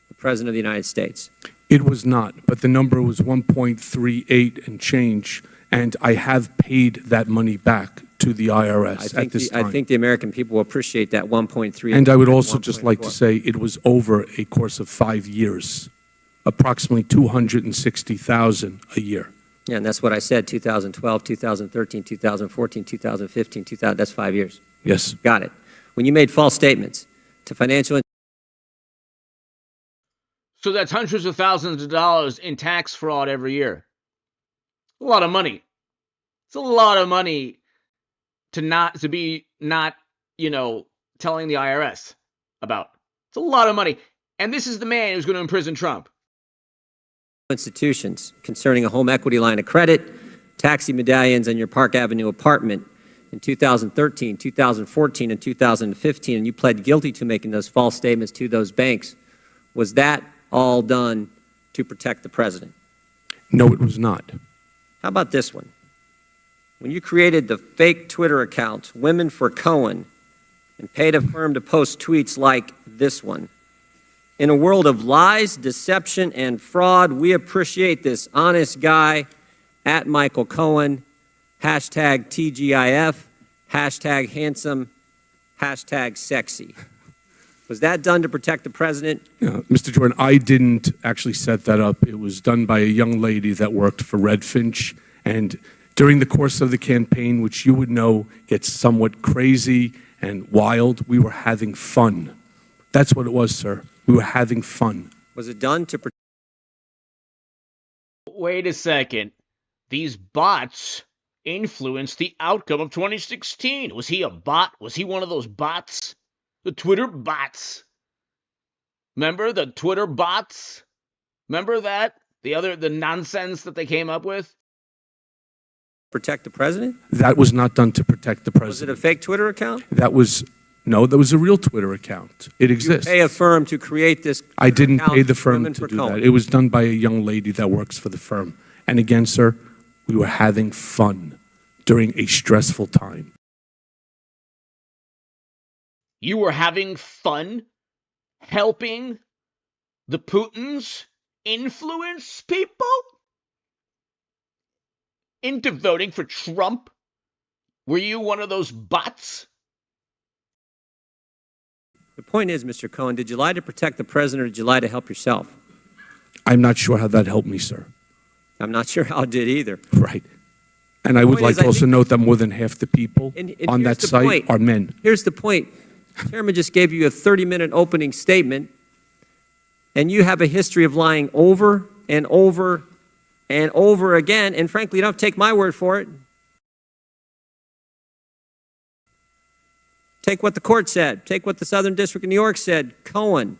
the President of the United States? It was not, but the number was 1.38 and change, and I have paid that money back to the IRS at this time. I think the American people will appreciate that 1.3. And I would also just like to say it was over a course of 5 years, approximately $260,000 a year. Yeah, and that's what I said, 2012, 2013, 2014, 2015, that's 5 years. Yes. Got it. When you made false statements to financial... So that's hundreds of thousands of dollars in tax fraud every year. A lot of money. It's a lot of money to not telling the IRS about. It's a lot of money. And this is the man who's going to imprison Trump. Institutions concerning a home equity line of credit, taxi medallions, and your Park Avenue apartment in 2013, 2014, and 2015, and you pled guilty to making those false statements to those banks. Was that all done to protect the president? No, it was not. How about this one? when you created the fake Twitter account, Women for Cohen, and paid a firm to post tweets like this one. In a world of lies, deception, and fraud, we appreciate this honest guy at Michael Cohen, hashtag TGIF, hashtag handsome, hashtag sexy. Was that done to protect the president? Mr. Jordan, I didn't actually set that up. It was done by a young lady that worked for Red Finch. And during the course of the campaign, which you would know gets somewhat crazy and wild, we were having fun. That's what it was, sir. We were having fun. Was it done to protect? Wait a second. These bots influenced the outcome of 2016. Was he a bot? Was he one of those bots? The Twitter bots. Remember the Twitter bots? Remember that? The nonsense that they came up with? Protect the president? That was not done to protect the president. Was it a fake Twitter account? That was a real Twitter account. It exists. You pay a firm to create this I didn't account, pay the firm Women to for do Cohen. that. It was done by a young lady that works for the firm. And again, sir, we were having fun during a stressful time. You were having fun helping the Putins influence people into voting for Trump? Were you one of those bots? The point is, Mr. Cohen, did you lie to protect the president or did you lie to help yourself? I'm not sure how that helped me, sir. I'm not sure how it did either. Right. And I would point like is, to I also think- note that more than half the people And on here's that the site point. are men. Here's the point. Chairman just gave you a 30-minute opening statement, and you have a history of lying over and over and over again, and frankly, you don't have to take my word for it. Take what the court said. Take what the Southern District of New York said. Cohen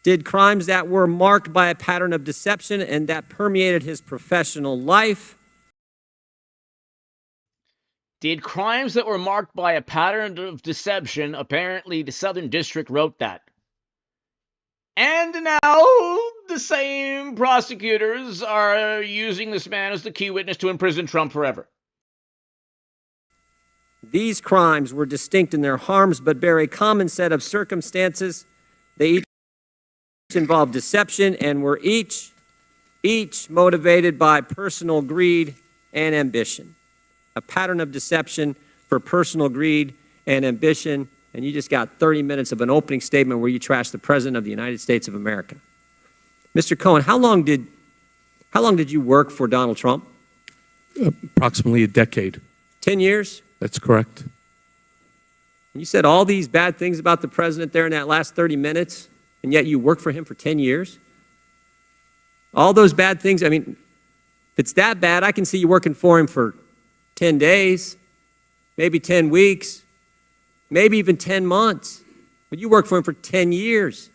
did crimes that were marked by a pattern of deception and that permeated his professional life. Did crimes that were marked by a pattern of deception, apparently the Southern District wrote that. And now the same prosecutors are using this man as the key witness to imprison Trump forever. These crimes were distinct in their harms, but bear a common set of circumstances. They each involved deception and were each motivated by personal greed and ambition. A pattern of deception for personal greed and ambition, and you just got 30 minutes of an opening statement where you trashed the President of the United States of America. Mr. Cohen, how long did you work for Donald Trump? Approximately a decade. 10 years? That's correct. You said all these bad things about the president there in that last 30 minutes, and yet you worked for him for 10 years? All those bad things, I mean, if it's that bad, I can see you working for him for 10 days, maybe 10 weeks, maybe even 10 months. But you worked for him for 10 years.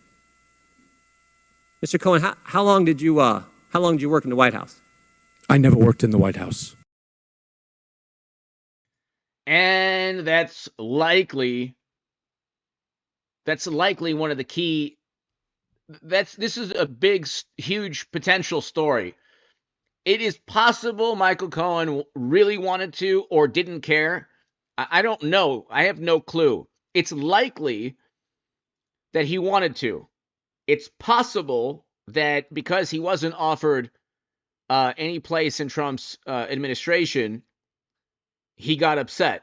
Mr. Cohen, how long did you work in the White House? I never worked in the White House. And that's likely one of the key. This is a big, huge potential story. It is possible Michael Cohen really wanted to or didn't care. I don't know. I have no clue. It's likely that he wanted to. It's possible that because he wasn't offered any place in Trump's administration, he got upset.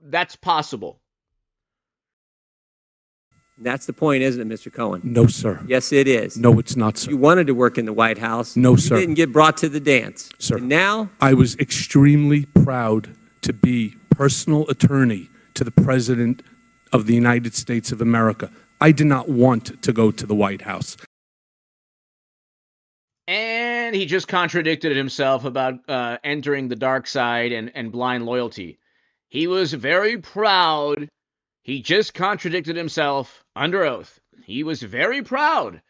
That's possible. That's the point, isn't it, Mr. Cohen? No, sir. Yes, it is. No, it's not, sir. You wanted to work in the White House. No, You sir. didn't get brought to the dance. Sir. And now, I was extremely proud to be personal attorney to the President of the United States of America. I did not want to go to the White House. And he just contradicted himself about entering the dark side and blind loyalty. He was very proud. He just contradicted himself under oath. He was very proud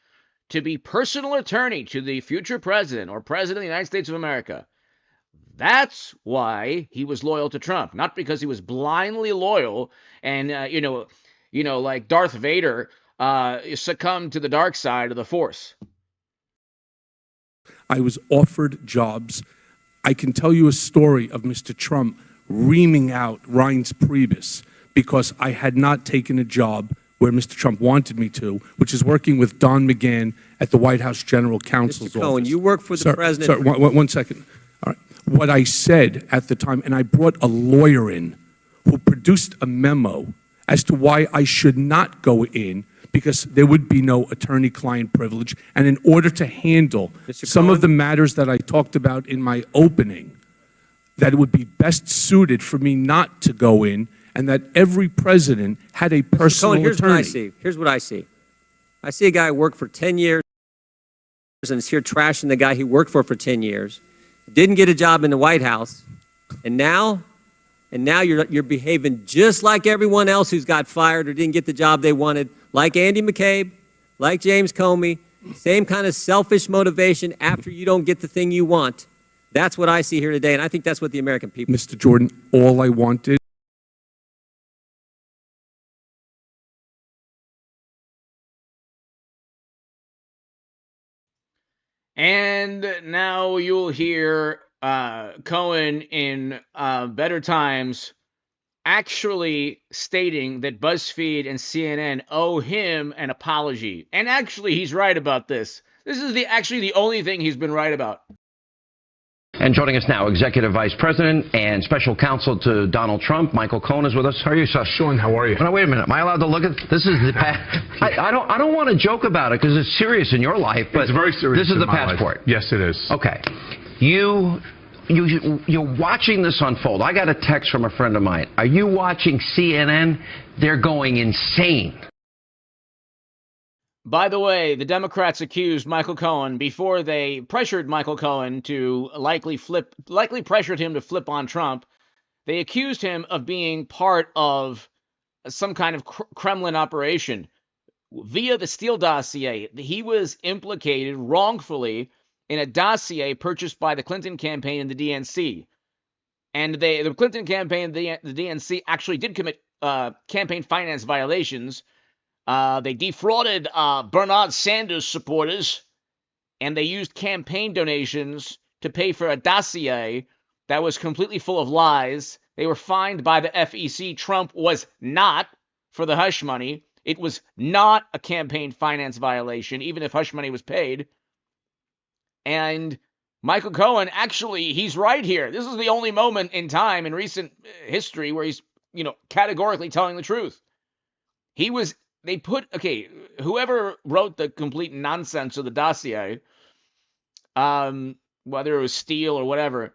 to be personal attorney to the future president or president of the United States of America. That's why he was loyal to Trump, not because he was blindly loyal and, like Darth Vader succumbed to the dark side of the Force. I was offered jobs I can tell you a story of Mr. Trump reaming out Reince Priebus because I had not taken a job where Mr. Trump wanted me to, which is working with Don McGahn at the White House General Counsel's Mr. Cohen, office. you work for the president. Sir, one second. All right. What I said at the time, and I brought a lawyer in who produced a memo as to why I should not go in, because there would be no attorney-client privilege. And in order to handle some of the matters that I talked about in my opening, that it would be best suited for me not to go in, and that every president had a personal Cohen, here's attorney. what I see. Here's what I see. I see a guy who worked for 10 years and is here trashing the guy he worked for 10 years, didn't get a job in the White House, and now you're behaving just like everyone else who's got fired or didn't get the job they wanted, like Andy McCabe, like James Comey, same kind of selfish motivation after you don't get the thing you want. That's what I see here today, and I think that's what the American people. Mr. Jordan, all I wanted And now you'll hear Cohen in better times actually stating that BuzzFeed and CNN owe him an apology. And actually, he's right about this. This is actually the only thing he's been right about. And joining us now, Executive Vice President and Special Counsel to Donald Trump, Michael Cohen, is with us. How are you, sir? Sean, how are you? Now, wait a minute. Am I allowed to look at this? Is the I don't want to joke about it because it's serious in your life, but it's very serious. This is in the my passport. Life. Yes, it is. Okay. You're watching this unfold. I got a text from a friend of mine. Are you watching CNN? They're going insane. By the way, the Democrats accused Michael Cohen before they pressured Michael Cohen to likely pressured him to flip on Trump. They accused him of being part of some kind of Kremlin operation via the Steele dossier. He was implicated wrongfully in a dossier purchased by the Clinton campaign and the DNC. And the Clinton campaign and the DNC actually did commit campaign finance violations. They defrauded Bernard Sanders supporters, and they used campaign donations to pay for a dossier that was completely full of lies. They were fined by the FEC. Trump was not for the hush money. It was not a campaign finance violation, even if hush money was paid. And Michael Cohen, actually, he's right here. This is the only moment in time in recent history where he's, categorically telling the truth. Whoever wrote the complete nonsense of the dossier, whether it was Steele or whatever,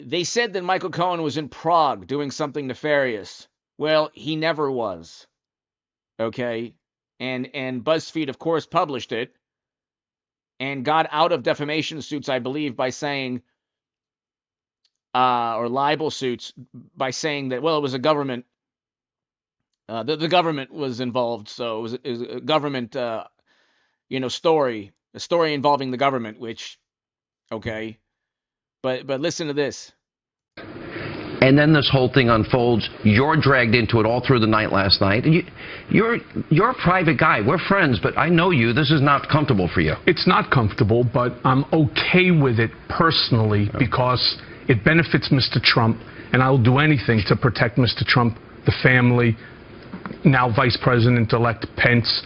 they said that Michael Cohen was in Prague doing something nefarious. Well, he never was. Okay? And BuzzFeed, of course, published it and got out of defamation suits, I believe, by saying, or libel suits, by saying that, well, it was a government. The government was involved, so it was a government, story, a story involving the government. Which, okay, but listen to this. And then this whole thing unfolds. You're dragged into it all through the night last night. You're a private guy. We're friends, but I know you. This is not comfortable for you. It's not comfortable, but I'm okay with it personally because it benefits Mr. Trump, and I will do anything to protect Mr. Trump, the family, now Vice President-elect Pence,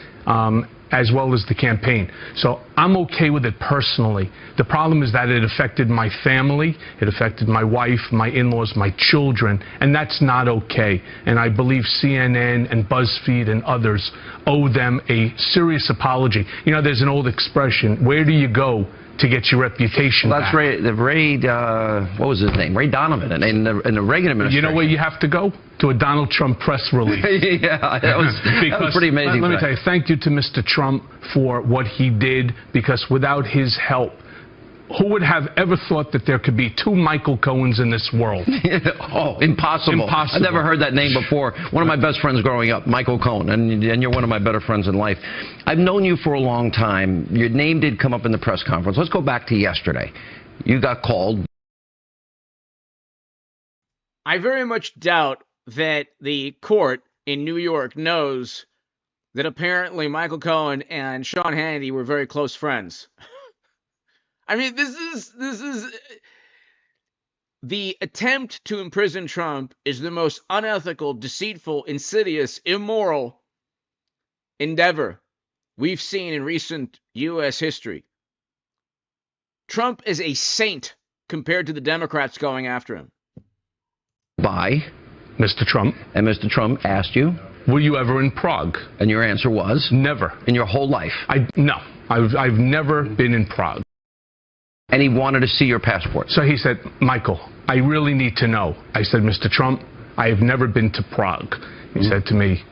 as well as the campaign. So I'm okay with it personally. The problem is that it affected my family, it affected my wife, my in-laws, my children, and that's not okay. And I believe CNN and BuzzFeed and others owe them a serious apology. There's an old expression, where do you go to get your reputation back? That's Ray, what was his name? Ray Donovan in the Reagan administration. You know where you have to go? To a Donald Trump press release. Yeah, that was pretty amazing. Let me tell you, thank you to Mr. Trump for what he did, because without his help, who would have ever thought that there could be two Michael Cohens in this world? Oh, impossible. I've never heard that name before. One of my best friends growing up, Michael Cohen, and you're one of my better friends in life. I've known you for a long time. Your name did come up in the press conference. Let's go back to yesterday. You got called. I very much doubt that the court in New York knows that apparently Michael Cohen and Sean Hannity were very close friends. I mean, this is the attempt to imprison Trump is the most unethical, deceitful, insidious, immoral endeavor we've seen in recent U.S. history. Trump is a saint compared to the Democrats going after him. By Mr. Trump. And Mr. Trump asked you, Were you ever in Prague? and your answer was Never. in your whole life. No. I've never been in Prague. And he wanted to see your passport. So he said, Michael, I really need to know. I said, Mr. Trump, I have never been to Prague. He said to me,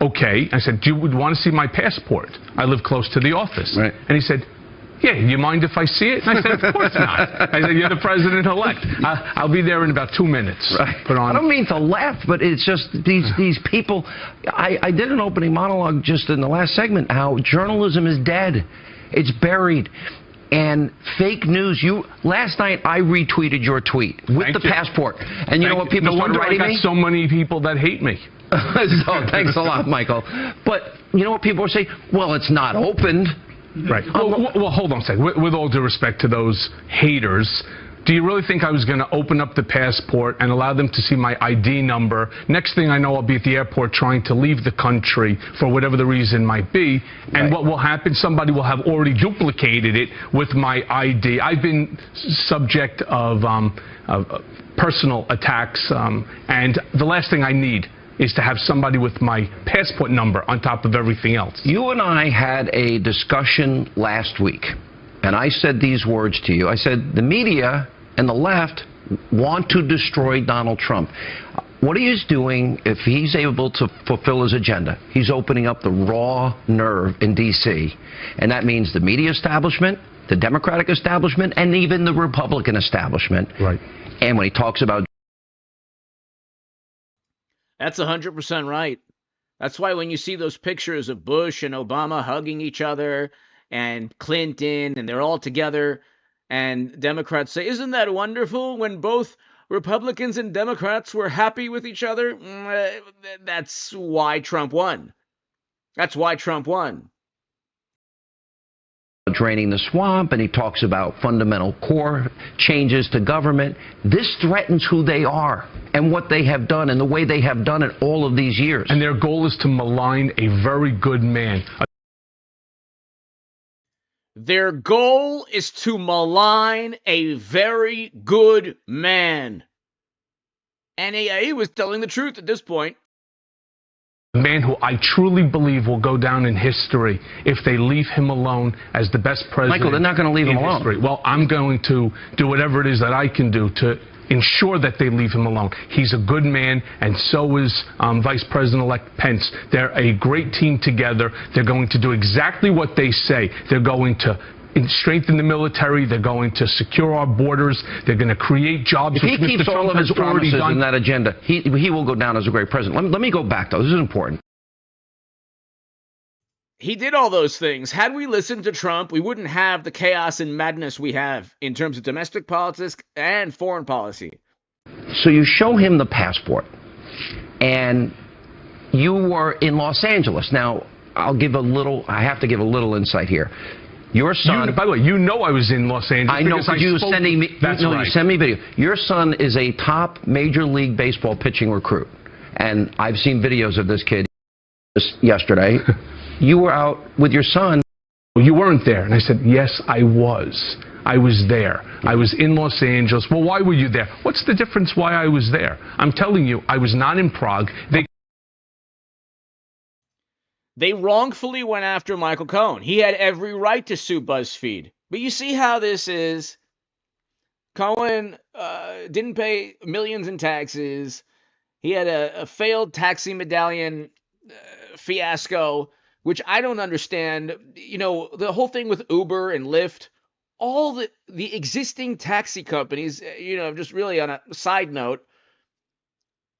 okay. I said, do you want to see my passport? I live close to the office. Right. And he said, yeah, you mind if I see it? And I said, of course not. I said, you're the president-elect. I'll be there in about 2 minutes. Right. Put on. I don't mean to laugh, but it's just these people. I did an opening monologue just in the last segment how journalism is dead. It's buried. And fake news. Last night I retweeted your tweet with Thank the you. passport. And you know what people No started wonder writing I got me? so many people that hate me. So thanks a lot, Michael. But you know what people are saying? Well, it's not opened. Right. Well, hold on a second. With all due respect to those haters, do you really think I was going to open up the passport and allow them to see my ID number? Next thing I know, I'll be at the airport trying to leave the country for whatever the reason might be. And Right. what will happen, somebody will have already duplicated it with my ID. I've been subject of personal attacks, and the last thing I need is to have somebody with my passport number on top of everything else. You and I had a discussion last week, and I said these words to you. I said, the media and the left want to destroy Donald Trump. What he is doing, if he's able to fulfill his agenda, he's opening up the raw nerve in D.C., and that means the media establishment, the Democratic establishment, and even the Republican establishment. Right. And when he talks about That's 100% right. That's why when you see those pictures of Bush and Obama hugging each other and Clinton and they're all together and Democrats say, isn't that wonderful when both Republicans and Democrats were happy with each other? That's why Trump won. That's why Trump won. draining the swamp, and he talks about fundamental core changes to government. This threatens who they are and what they have done and the way they have done it all of these years. And their goal is to malign a very good man. Their goal is to malign a very good man. And he was telling the truth at this point. A man who I truly believe will go down in history if they leave him alone as the best president. Michael, they're not going to leave him alone. History. Well, I'm going to do whatever it is that I can do to ensure that they leave him alone. He's a good man, and so is Vice President-elect Pence. They're a great team together. They're going to do exactly what they say. They're going to strengthen the military. They're going to secure our borders. They're going to create jobs. If he keeps all of his promises in that agenda, he will go down as a great president. Let me go back, though. This is important. He did all those things. Had we listened to Trump, we wouldn't have the chaos and madness we have in terms of domestic politics and foreign policy. So you show him the passport, and you were in Los Angeles. Now, I have to give a little insight here. Your son, by the way, you know I was in Los Angeles. I know, because you sending me. That's right. You send me video. Your son is a top Major League Baseball pitching recruit, and I've seen videos of this kid yesterday. You were out with your son. You weren't there, and I said, yes, I was. I was there. I was in Los Angeles. Well, why were you there? What's the difference why I was there? I'm telling you, I was not in Prague. They wrongfully went after Michael Cohen. He had every right to sue BuzzFeed. But you see how this is. Cohen didn't pay millions in taxes. He had a failed taxi medallion fiasco, which I don't understand. You know, the whole thing with Uber and Lyft, all the existing taxi companies, you know, just really on a side note,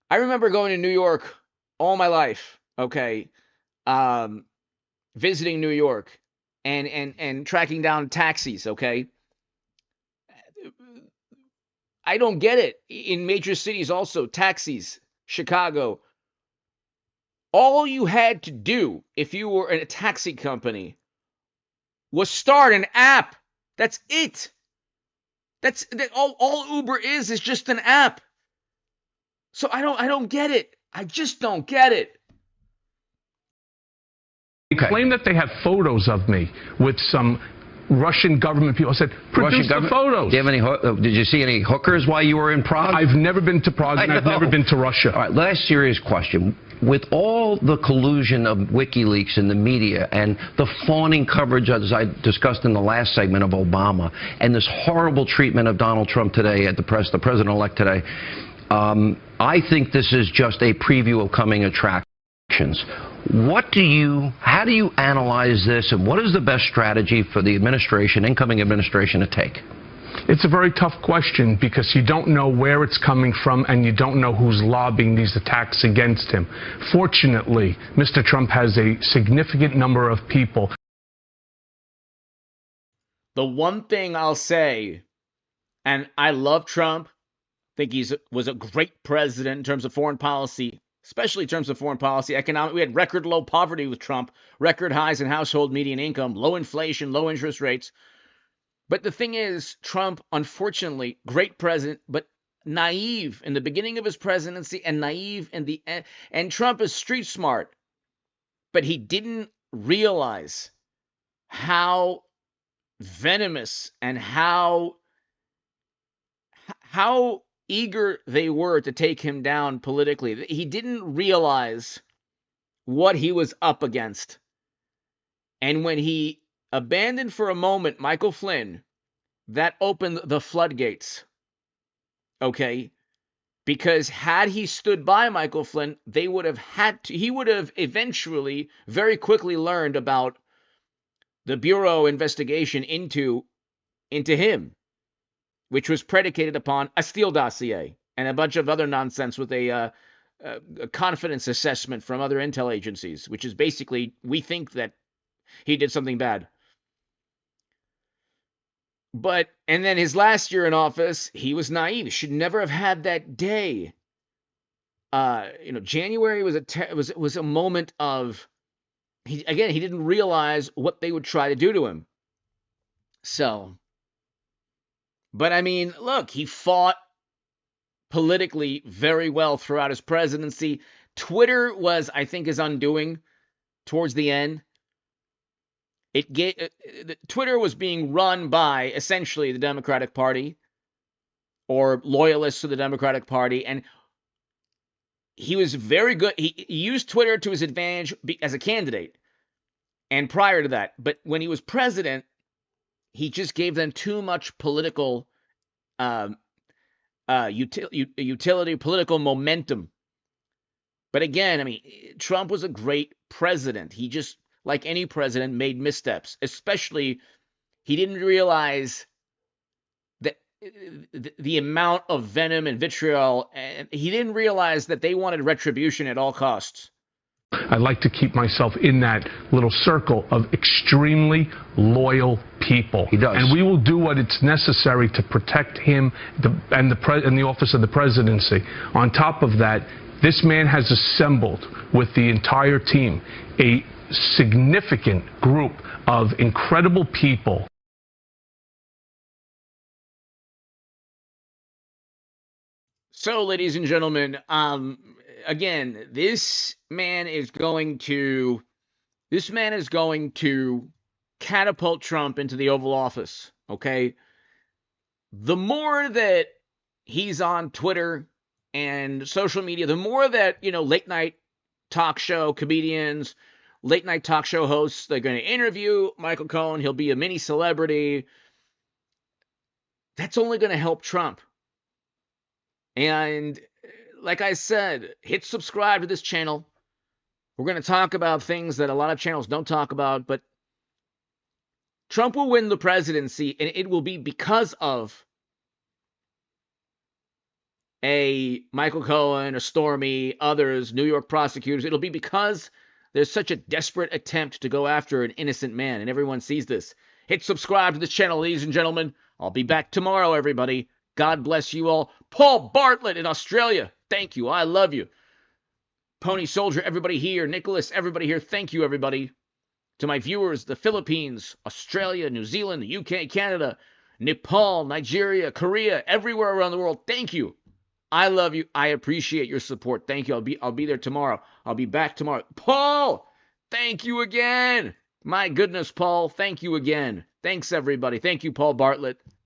I remember going to New York all my life, okay? Visiting New York and tracking down taxis, okay? I don't get it. In major cities also, taxis, Chicago. All you had to do if you were in a taxi company was start an app That's it. All Uber is just an app. So I don't get it. I just don't get it. They claim that they have photos of me with some Russian government people. I said, produce the photos. Do you have any? Did you see any hookers while you were in Prague? I've never been to Prague, and I've never been to Russia. All right, last serious question. With all the collusion of WikiLeaks in the media and the fawning coverage, as I discussed in the last segment, of Obama, and this horrible treatment of Donald Trump today at the president-elect today, I think this is just a preview of coming attractions. How do you analyze this, and what is the best strategy for the incoming administration to take? It's a very tough question because you don't know where it's coming from and you don't know who's lobbying these attacks against him. Fortunately, Mr. Trump has a significant number of people. The one thing I'll say, and I love Trump, think he was a great president in terms of foreign policy, especially in terms of foreign policy, economic. We had record low poverty with Trump, record highs in household median income, low inflation, low interest rates. But the thing is, Trump, unfortunately, great president, but naive in the beginning of his presidency and naive in the end. And Trump is street smart, but he didn't realize how venomous and how eager they were to take him down politically. He didn't realize what he was up against. And when he abandoned for a moment Michael Flynn, that opened the floodgates. Okay? Because had he stood by Michael Flynn, he would have eventually very quickly learned about the Bureau investigation into him, which was predicated upon a Steele dossier and a bunch of other nonsense with a confidence assessment from other intel agencies, which is basically, we think that he did something bad. And then his last year in office, he was naive. He should never have had that day. January was a moment of, he didn't realize what they would try to do to him. So, but I mean, look, he fought politically very well throughout his presidency. Twitter was, I think, his undoing towards the end. Twitter was being run by essentially the Democratic Party or loyalists to the Democratic Party, and he was very good. He used Twitter to his advantage as a candidate and prior to that. But when he was president, he just gave them too much political utility, political momentum. But again, I mean, Trump was a great president. He just, like any president, made missteps. Especially, he didn't realize that the amount of venom and vitriol, and he didn't realize that they wanted retribution at all costs. I like to keep myself in that little circle of extremely loyal people. He does. And we will do what it's necessary to protect him and the office of the presidency. On top of that, this man has assembled with the entire team a significant group of incredible people. So, ladies and gentlemen, again, this man is going to catapult Trump into the Oval Office, okay? The more that he's on Twitter and social media, the more that, late night talk show comedians, late night talk show hosts, they're going to interview Michael Cohen. He'll be a mini celebrity. That's only going to help Trump. And like I said, hit subscribe to this channel. We're going to talk about things that a lot of channels don't talk about, but Trump will win the presidency, and it will be because of a Michael Cohen, a Stormy, others, New York prosecutors. It'll be because there's such a desperate attempt to go after an innocent man, and everyone sees this. Hit subscribe to this channel, ladies and gentlemen. I'll be back tomorrow, everybody. God bless you all. Paul Bartlett in Australia, thank you. I love you. Pony Soldier, everybody here. Nicholas, everybody here. Thank you, everybody. To my viewers, the Philippines, Australia, New Zealand, the UK, Canada, Nepal, Nigeria, Korea, everywhere around the world, thank you. I love you. I appreciate your support. Thank you. I'll be there tomorrow. I'll be back tomorrow. Paul, thank you again. My goodness, Paul, thank you again. Thanks, everybody. Thank you, Paul Bartlett.